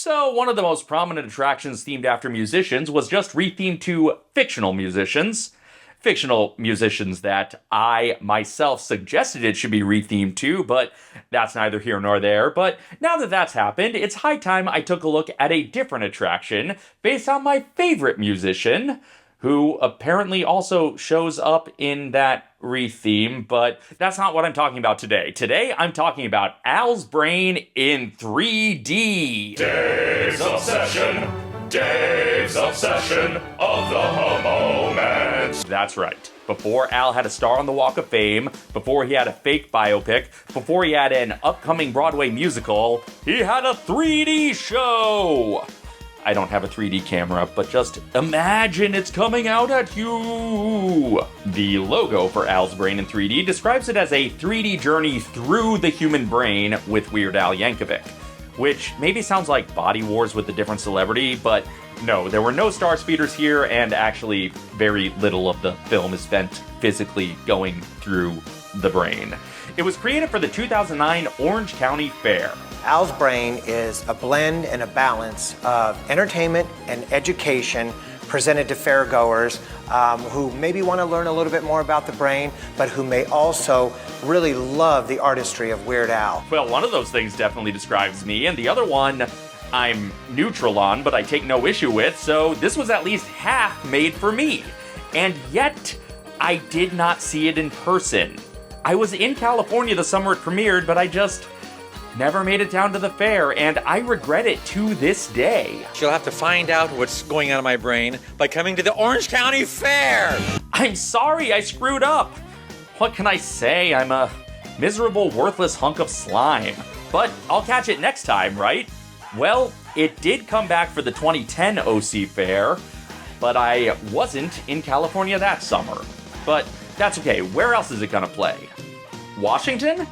So one of the most prominent attractions themed after musicians was just rethemed to fictional musicians. Fictional musicians that I myself suggested it should be rethemed to, but that's neither here nor there. But now that that's happened, it's high time I took a look at a different attraction based on my favorite musician, who apparently also shows up in that retheme, but that's not what I'm talking about today. Today, I'm talking about Al's Brain in 3D. Dave's Obsession of the moment. That's right. Before Al had a star on the Walk of Fame, before he had a fake biopic, before he had an upcoming Broadway musical, he had a 3D show! I don't have a 3D camera, but just imagine it's coming out at you! The logo for Al's Brain in 3D describes it as a 3D journey through the human brain with Weird Al Yankovic, which maybe sounds like Body Wars with a different celebrity, but no, there were no star speeders here, and actually very little of the film is spent physically going through the brain. It was created for the 2009 Orange County Fair. Al's Brain is a blend and a balance of entertainment and education presented to fairgoers who maybe want to learn a little bit more about the brain, but who may also really love the artistry of Weird Al. Well, one of those things definitely describes me, and the other one I'm neutral on, but I take no issue with, so this was at least half made for me. And yet, I did not see it in person. I was in California the summer it premiered, but I just never made it down to the fair, and I regret it to this day. You'll have to find out what's going on in my brain by coming to the Orange County Fair! I'm sorry, I screwed up. What can I say? I'm a miserable, worthless hunk of slime. But I'll catch it next time, right? Well, it did come back for the 2010 OC Fair, but I wasn't in California that summer. But that's okay, where else is it gonna play? Washington?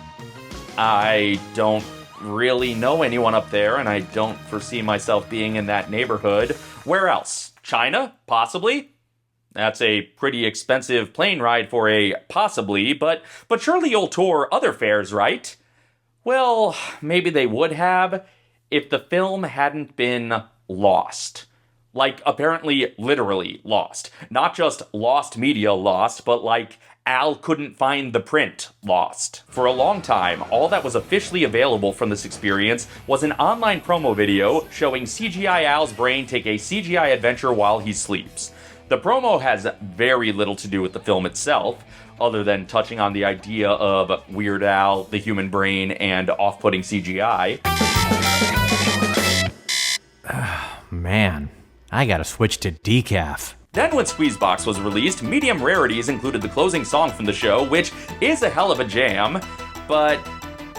I don't really know anyone up there, and I don't foresee myself being in that neighborhood. Where else? China? Possibly? That's a pretty expensive plane ride for a possibly, but surely you'll tour other fairs, right? Well, maybe they would have if the film hadn't been lost. Like, apparently, literally lost. Not just lost media lost, but like Al couldn't find the print lost. For a long time, all that was officially available from this experience was an online promo video showing CGI Al's brain take a CGI adventure while he sleeps. The promo has very little to do with the film itself, other than touching on the idea of Weird Al, the human brain, and off-putting CGI. Man, I gotta switch to decaf. Then when Squeezebox was released, medium rarities included the closing song from the show, which is a hell of a jam, but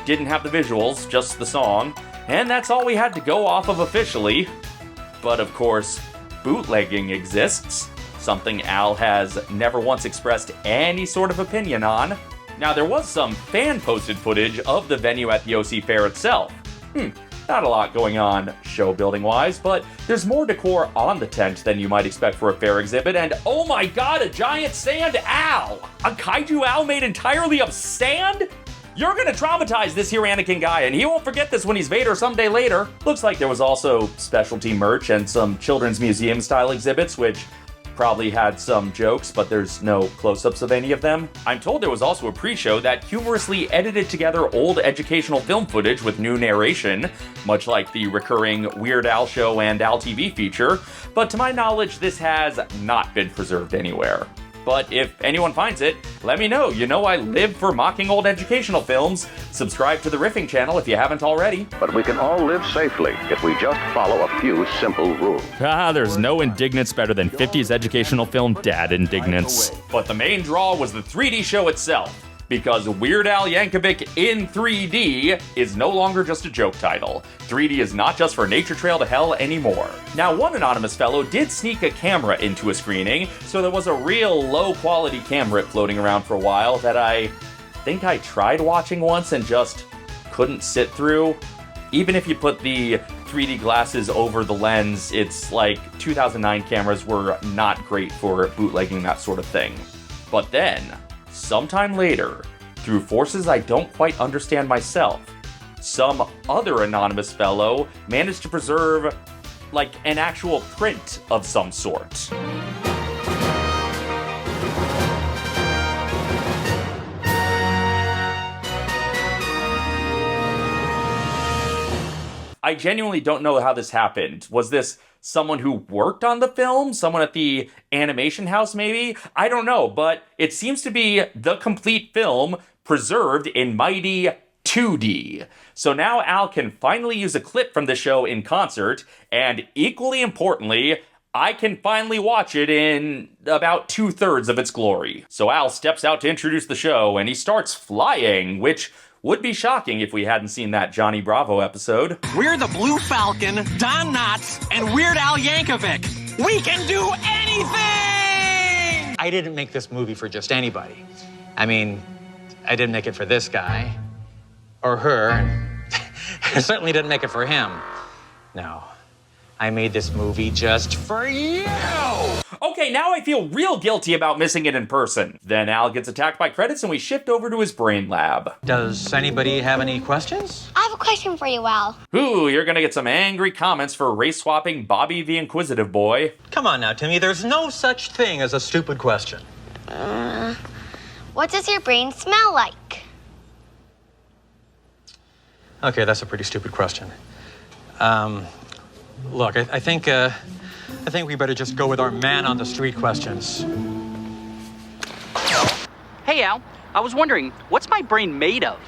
didn't have the visuals, just the song, and that's all we had to go off of officially. But of course, bootlegging exists, something Al has never once expressed any sort of opinion on. Now, there was some fan-posted footage of the venue at the OC Fair itself. Not a lot going on show-building-wise, but there's more decor on the tent than you might expect for a fair exhibit, and oh my god, a giant sand owl! A kaiju owl made entirely of sand? You're gonna traumatize this here Anakin guy, and he won't forget this when he's Vader someday later. Looks like there was also specialty merch and some children's museum-style exhibits, which probably had some jokes, but there's no close-ups of any of them. I'm told there was also a pre-show that humorously edited together old educational film footage with new narration, much like the recurring Weird Al Show and Al TV feature, but to my knowledge, this has not been preserved anywhere. But if anyone finds it, let me know. You know I live for mocking old educational films. Subscribe to the Riffing channel if you haven't already. But we can all live safely if we just follow a few simple rules. There's no indignance better than 50s educational film dad indignance. But the main draw was the 3D show itself, because Weird Al Yankovic in 3D is no longer just a joke title. 3D is not just for Nature Trail to Hell anymore. Now, one anonymous fellow did sneak a camera into a screening, so there was a real low-quality camera floating around for a while that I think I tried watching once and just couldn't sit through. Even if you put the 3D glasses over the lens, it's like 2009 cameras were not great for bootlegging that sort of thing. But then, sometime later, through forces I don't quite understand myself, some other anonymous fellow managed to preserve, like, an actual print of some sort. I genuinely don't know how this happened. Was this someone who worked on the film? Someone at the animation house, maybe? I don't know, but it seems to be the complete film preserved in mighty 2D. So now Al can finally use a clip from the show in concert, and equally importantly, I can finally watch it in about 2/3 of its glory. So Al steps out to introduce the show, and he starts flying, which would be shocking if we hadn't seen that Johnny Bravo episode. We're the Blue Falcon, Don Knotts, and Weird Al Yankovic. We can do anything! I didn't make this movie for just anybody. I mean, I didn't make it for this guy. Or her. I certainly didn't make it for him. No. I made this movie just for you! Okay, now I feel real guilty about missing it in person. Then Al gets attacked by credits and we shift over to his brain lab. Does anybody have any questions? I have a question for you, Al. Ooh, you're gonna get some angry comments for race-swapping Bobby the Inquisitive Boy. Come on now, Timmy. There's no such thing as a stupid question. What does your brain smell like? Okay, that's a pretty stupid question. Look, I think we better just go with our man on the street questions. Hey, Al. I was wondering, what's my brain made of?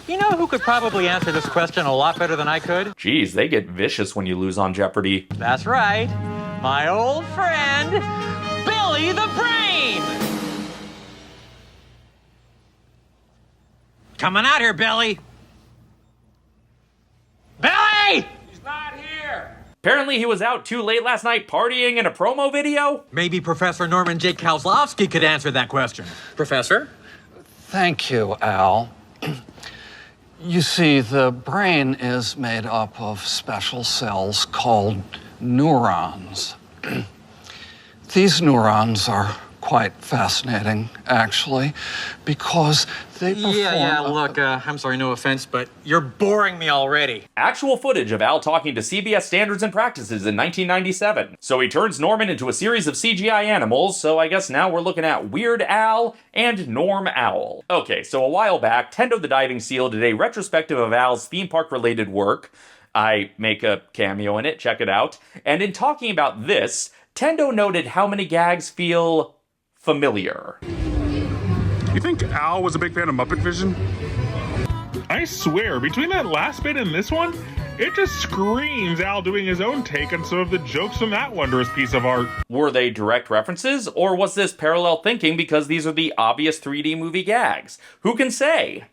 You know who could probably answer this question a lot better than I could? Geez, they get vicious when you lose on Jeopardy. That's right. My old friend, Billy the Brain! Coming out here, Billy! Billy! He's not here. Apparently he was out too late last night partying in a promo video? Maybe Professor Norman J. Kozlowski could answer that question. Professor? Thank you, Al. You see, the brain is made up of special cells called neurons. These neurons are quite fascinating, actually, because they perform... Look, I'm sorry, no offense, but you're boring me already. Actual footage of Al talking to CBS Standards and Practices in 1997. So he turns Norman into a series of CGI animals, so I guess now we're looking at Weird Al and Norm Owl. Okay, so a while back, Tendo the Diving Seal did a retrospective of Al's theme park-related work. I make a cameo in it, check it out. And in talking about this, Tendo noted how many gags feel familiar. You think Al was a big fan of Muppet Vision? I swear, between that last bit and this one, it just screams Al doing his own take on some of the jokes from that wondrous piece of art. Were they direct references, or was this parallel thinking because these are the obvious 3D movie gags? Who can say?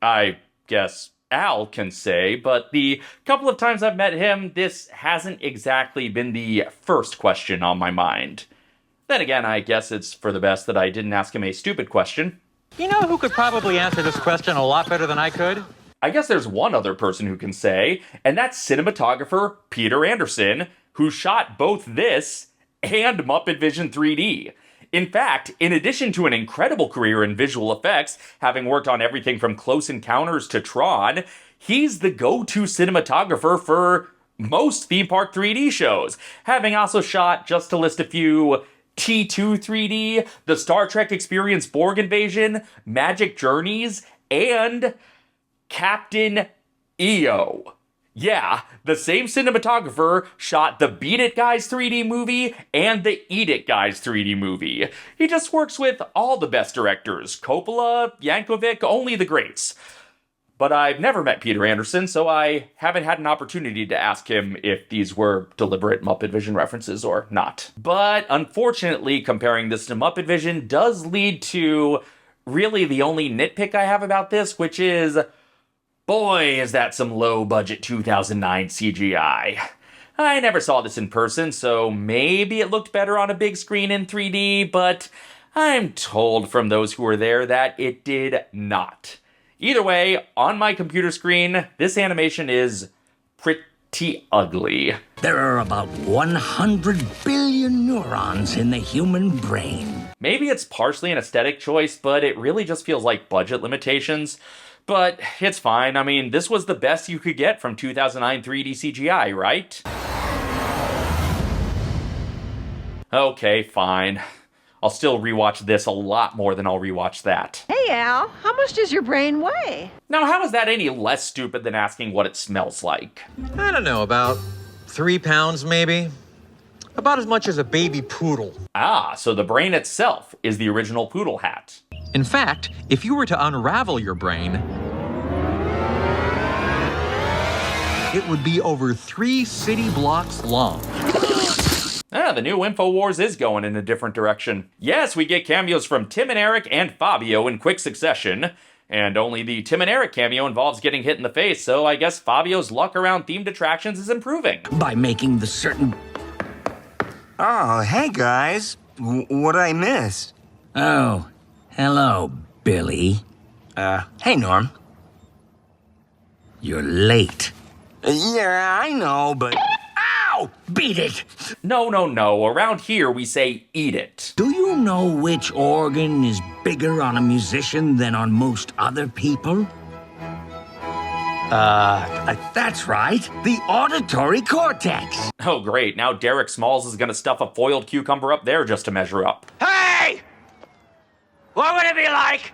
I guess Al can say, but the couple of times I've met him, this hasn't exactly been the first question on my mind. Then again, I guess it's for the best that I didn't ask him a stupid question. You know who could probably answer this question a lot better than I could? I guess there's one other person who can say, and that's cinematographer Peter Anderson, who shot both this and Muppet Vision 3D. In fact, in addition to an incredible career in visual effects, having worked on everything from Close Encounters to Tron, he's the go-to cinematographer for most theme park 3D shows, having also shot, just to list a few, T2 3D, the Star Trek Experience Borg Invasion, Magic Journeys, and Captain EO. Yeah, the same cinematographer shot the Beat It Guys 3D movie and the Eat It Guys 3D movie. He just works with all the best directors, Coppola, Yankovic, only the greats. But I've never met Peter Anderson, so I haven't had an opportunity to ask him if these were deliberate Muppet Vision references or not. But unfortunately, comparing this to Muppet Vision does lead to really the only nitpick I have about this, which is, boy, is that some low-budget 2009 CGI. I never saw this in person, so maybe it looked better on a big screen in 3D, but I'm told from those who were there that it did not. Either way, on my computer screen, this animation is pretty ugly. There are about 100 billion neurons in the human brain. Maybe it's partially an aesthetic choice, but it really just feels like budget limitations. But it's fine. I mean, this was the best you could get from 2009 3D CGI, right? Okay, fine. I'll still rewatch this a lot more than I'll rewatch that. Hey, Al, how much does your brain weigh? Now, how is that any less stupid than asking what it smells like? I don't know, about 3 pounds maybe? About as much as a baby poodle. Ah, so the brain itself is the original poodle hat. In fact, if you were to unravel your brain, it would be over 3 city blocks long. The new InfoWars is going in a different direction. Yes, we get cameos from Tim and Eric and Fabio in quick succession. And only the Tim and Eric cameo involves getting hit in the face, so I guess Fabio's luck around themed attractions is improving. By making the certain... Oh, hey guys. What'd I miss? Oh, hello, Billy. Hey, Norm. You're late. Yeah, I know, but... Ow! Beat it! No. Around here, we say eat it. Do you know which organ is bigger on a musician than on most other people? That's right. The auditory cortex. Oh, great. Now Derek Smalls is gonna stuff a foiled cucumber up there just to measure up. Hey! What would it be like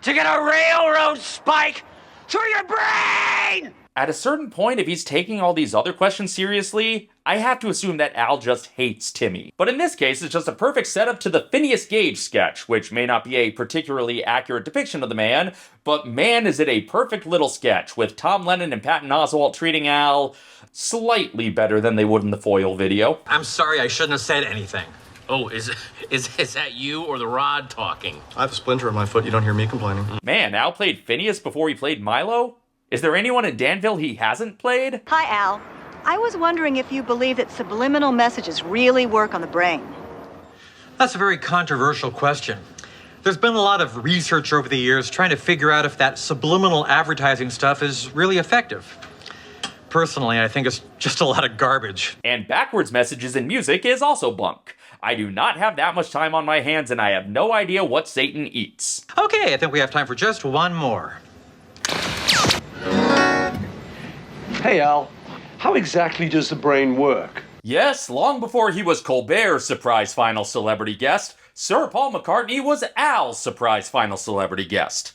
to get a railroad spike through your brain? At a certain point, if he's taking all these other questions seriously, I have to assume that Al just hates Timmy. But in this case, it's just a perfect setup to the Phineas Gage sketch, which may not be a particularly accurate depiction of the man, but man is it a perfect little sketch, with Tom Lennon and Patton Oswalt treating Al slightly better than they would in the foil video. I'm sorry, I shouldn't have said anything. Oh, is that you or the rod talking? I have a splinter in my foot. You don't hear me complaining. Man, Al played Phineas before he played Milo? Is there anyone in Danville he hasn't played? Hi, Al. I was wondering if you believe that subliminal messages really work on the brain. That's a very controversial question. There's been a lot of research over the years trying to figure out if that subliminal advertising stuff is really effective. Personally, I think it's just a lot of garbage. And backwards messages in music is also bunk. I do not have that much time on my hands, and I have no idea what Satan eats. Okay, I think we have time for just one more. Hey, Al, how exactly does the brain work? Yes, long before he was Colbert's surprise final celebrity guest, Sir Paul McCartney was Al's surprise final celebrity guest.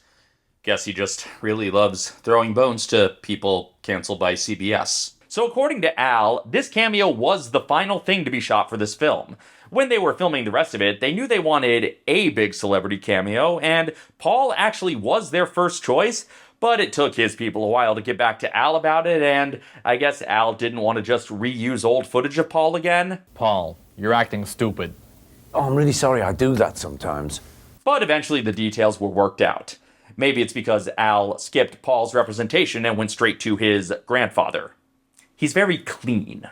Guess he just really loves throwing bones to people canceled by CBS. So according to Al, this cameo was the final thing to be shot for this film. When they were filming the rest of it, they knew they wanted a big celebrity cameo, and Paul actually was their first choice, but it took his people a while to get back to Al about it, and I guess Al didn't want to just reuse old footage of Paul again. Paul, you're acting stupid. Oh, I'm really sorry, I do that sometimes. But eventually the details were worked out. Maybe it's because Al skipped Paul's representation and went straight to his grandfather. He's very clean.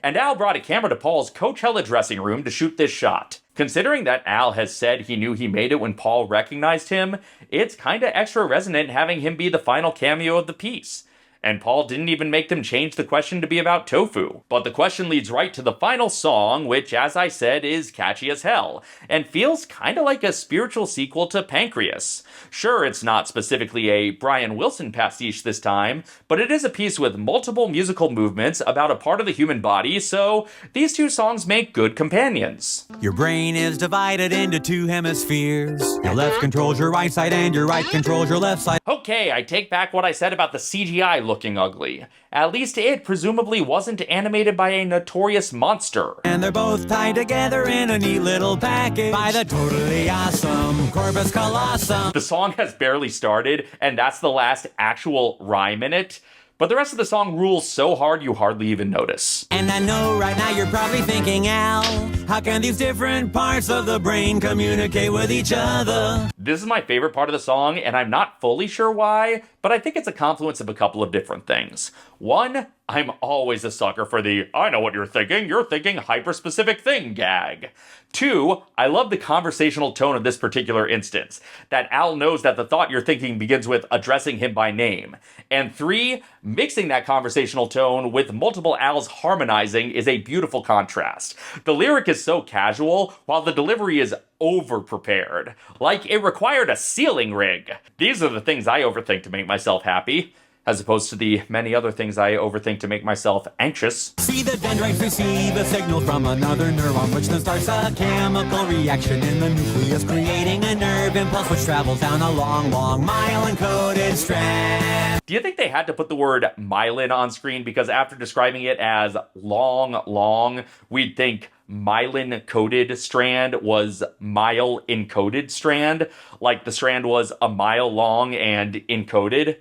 And Al brought a camera to Paul's Coachella dressing room to shoot this shot. Considering that Al has said he knew he made it when Paul recognized him, it's kinda extra resonant having him be the final cameo of the piece. And Paul didn't even make them change the question to be about tofu. But the question leads right to the final song, which, as I said, is catchy as hell, and feels kinda like a spiritual sequel to Pancreas. Sure, it's not specifically a Brian Wilson pastiche this time, but it is a piece with multiple musical movements about a part of the human body, so these two songs make good companions. Your brain is divided into 2 hemispheres. Your left controls your right side and your right controls your left side. Okay, I take back what I said about the CGI looking ugly. At least it presumably wasn't animated by a notorious monster. And they're both tied together in a neat little package by the totally awesome Corpus Colossum. The song has barely started, and that's the last actual rhyme in it. But the rest of the song rules so hard you hardly even notice. And I know right now you're probably thinking, Al, how can these different parts of the brain communicate with each other? This is my favorite part of the song, and I'm not fully sure why, but I think it's a confluence of a couple of different things. One, I'm always a sucker for the, I know what you're thinking hyper-specific thing gag. Two, I love the conversational tone of this particular instance, that Al knows that the thought you're thinking begins with addressing him by name. And three, mixing that conversational tone with multiple Al's harmonizing is a beautiful contrast. The lyric is so casual, while the delivery is over-prepared. Like it required a ceiling rig. These are the things I overthink to make myself happy, as opposed to the many other things I overthink to make myself anxious. See the dendrites receive a signal from another neuron, which then starts a chemical reaction in the nucleus, creating a nerve impulse which travels down a long, long myelin-coated strand. Do you think they had to put the word myelin on screen because after describing it as long, we'd think myelin-coated strand was mile-encoded strand, like the strand was a mile long and encoded?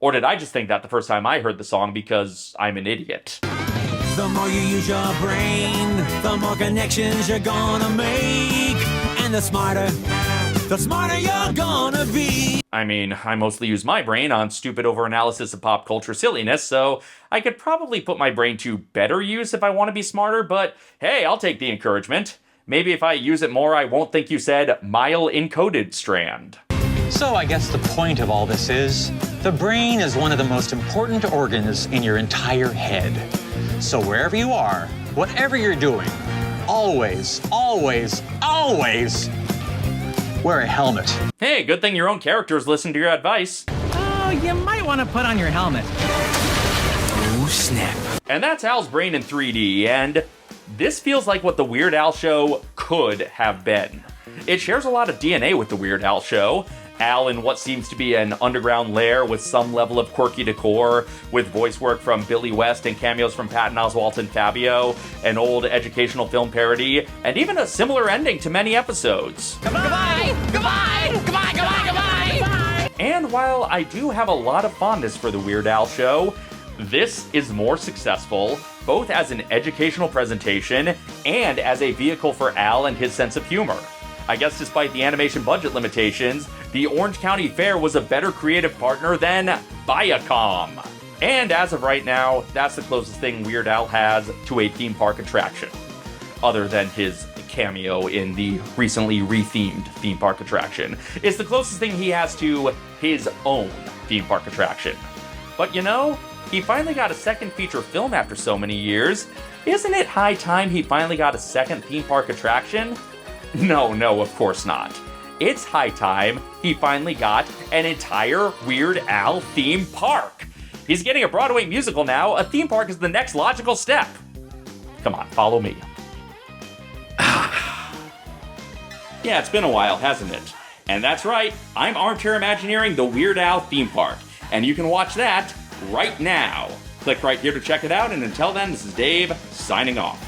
Or did I just think that the first time I heard the song because I'm an idiot? The more you use your brain, the more connections you're gonna make. And the smarter you're gonna be. I mean, I mostly use my brain on stupid overanalysis of pop culture silliness, so I could probably put my brain to better use if I want to be smarter, but hey, I'll take the encouragement. Maybe if I use it more, I won't think you said mile-encoded strand. So I guess the point of all this is, the brain is one of the most important organs in your entire head. So wherever you are, whatever you're doing, always wear a helmet. Hey, good thing your own characters listen to your advice. Oh, you might want to put on your helmet. Oh, snap. And that's Al's brain in 3D, and this feels like what the Weird Al show could have been. It shares a lot of DNA with the Weird Al show. Al in what seems to be an underground lair with some level of quirky decor, with voice work from Billy West and cameos from Patton Oswalt and Fabio, an old educational film parody, and even a similar ending to many episodes. Goodbye! And while I do have a lot of fondness for the Weird Al show, this is more successful, both as an educational presentation and as a vehicle for Al and his sense of humor. I guess despite the animation budget limitations, the Orange County Fair was a better creative partner than Viacom. And as of right now, that's the closest thing Weird Al has to a theme park attraction, other than his cameo in the recently rethemed theme park attraction. It's the closest thing he has to his own theme park attraction. But you know, he finally got a second feature film after so many years. Isn't it high time he finally got a second theme park attraction? No, of course not. It's high time he finally got an entire Weird Al theme park. He's getting a Broadway musical now. A theme park is the next logical step. Come on, follow me. Yeah, it's been a while, hasn't it? And that's right, I'm armchair imagineering the Weird Al theme park, and you can watch that right now. Click right here to check it out, and until then, this is Dave, signing off.